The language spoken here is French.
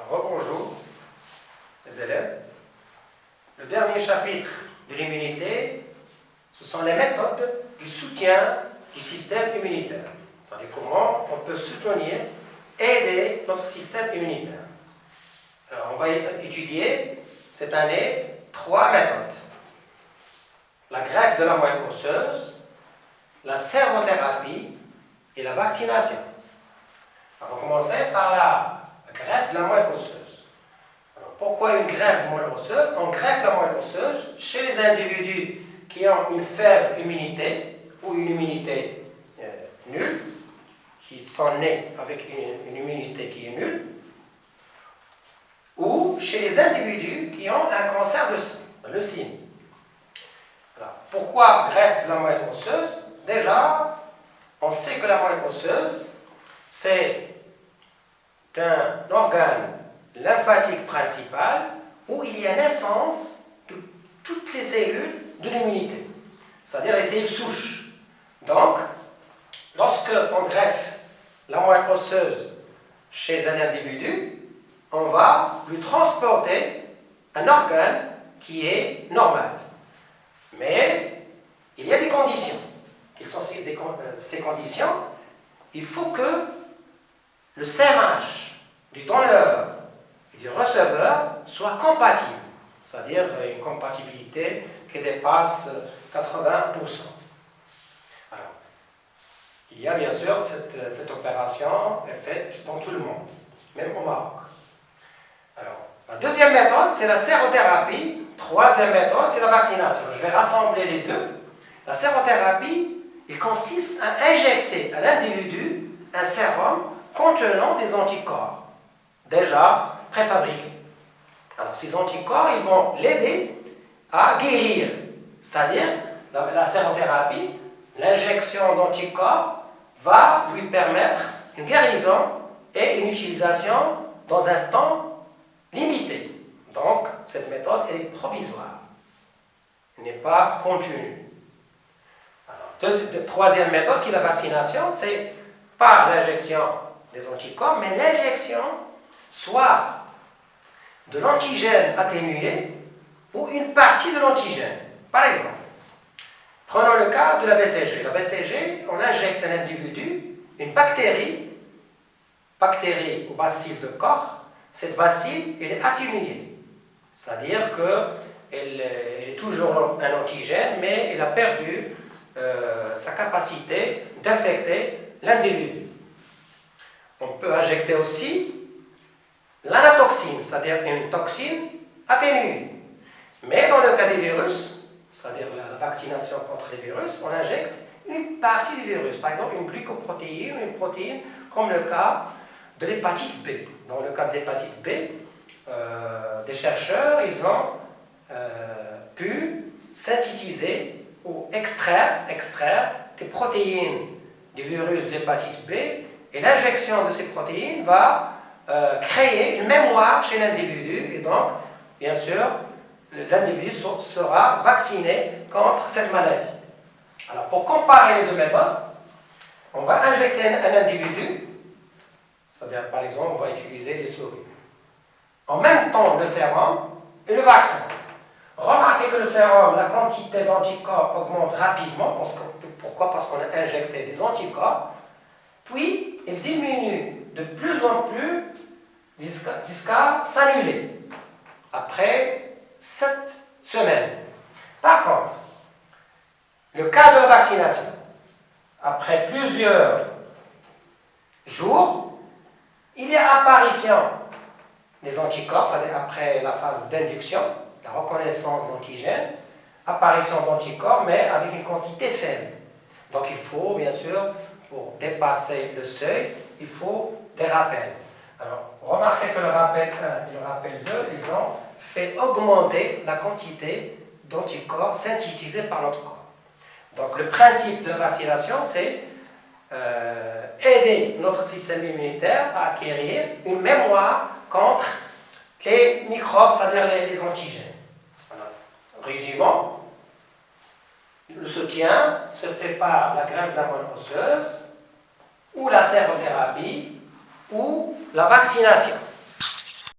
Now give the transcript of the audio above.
Rebonjour les élèves. Le dernier chapitre de l'immunité, ce sont les méthodes du soutien du système immunitaire. C'est-à-dire comment on peut soutenir, aider notre système immunitaire. Alors, on va étudier cette année 3 méthodes. La greffe de la moelle osseuse, la servothérapie et la vaccination. Alors, on va commencer par la greffe de la moelle osseuse. Alors, pourquoi une greffe de moelle osseuse? On greffe la moelle osseuse chez les individus qui ont une faible immunité ou une immunité nulle, qui sont nés avec une immunité qui est nulle, ou chez les individus qui ont un cancer de sang, le SIN. Alors, pourquoi greffe de la moelle osseuse? Déjà, on sait que la moelle osseuse, c'est un organe lymphatique principal où il y a naissance de toutes les cellules de l'immunité, c'est-à-dire les cellules souches. Donc, lorsque on greffe la moelle osseuse chez un individu, on va lui transporter un organe qui est normal. Mais il y a des conditions. Quelles sont ces conditions? Il faut que le sémage du donneur et du receveur soit compatible, c'est-à-dire une compatibilité qui dépasse 80%. Alors, il y a bien sûr cette opération est faite dans tout le monde, même au Maroc. Alors, la deuxième méthode, c'est la sérothérapie. Troisième méthode, c'est la vaccination. Je vais rassembler les deux. La sérothérapie, il consiste à injecter à l'individu un sérum contenant des anticorps déjà préfabriqués. Alors, ces anticorps, ils vont l'aider à guérir. C'est-à-dire, la sérothérapie, l'injection d'anticorps va lui permettre une guérison et une utilisation dans un temps limité. Donc, cette méthode, elle est provisoire. Elle n'est pas continue. Alors, troisième méthode, qui est la vaccination, c'est pas l'injection des anticorps, mais l'injection soit de l'antigène atténué ou une partie de l'antigène. Par exemple, prenons le cas de la BCG. La BCG, on injecte à un individu une bactérie ou bacille de corps. Cette bacille, elle est atténuée. C'est-à-dire qu'elle est toujours un antigène, mais elle a perdu sa capacité d'infecter l'individu. On peut injecter aussi l'anatoxine, c'est-à-dire une toxine atténuée. Mais dans le cas des virus, c'est-à-dire la vaccination contre les virus, on injecte une partie du virus, par exemple une glycoprotéine, une protéine, comme le cas de l'hépatite B. Dans le cas de l'hépatite B, des chercheurs, ils ont pu synthétiser ou extraire des protéines du virus de l'hépatite B, et l'injection de ces protéines va créer une mémoire chez l'individu, et donc, bien sûr, l'individu sera vacciné contre cette maladie. Alors, pour comparer les deux méthodes, on va injecter un individu, c'est-à-dire, par exemple, on va utiliser les souris. En même temps, le sérum et le vaccin. Remarquez que le sérum, la quantité d'anticorps augmente rapidement. Pourquoi? Parce qu'on a injecté des anticorps. Puis, il diminue de plus en plus jusqu'à s'annuler après 7 semaines. Par contre, le cas de la vaccination, après plusieurs jours, il y a apparition des anticorps, c'est-à-dire après la phase d'induction, la reconnaissance d'antigènes, apparition d'anticorps, mais avec une quantité faible. Donc il faut, bien sûr, pour dépasser le seuil, il faut des rappels. Alors, remarquez que le rappel 1 et le rappel 2, ils ont fait augmenter la quantité d'anticorps synthétisés par notre corps. Donc le principe de la vaccination, c'est aider notre système immunitaire à acquérir une mémoire contre les microbes, c'est-à-dire les antigènes. Voilà. Résumons, le soutien se fait par la greffe de la moelle osseuse, ou la sérothérapie, ou la vaccination.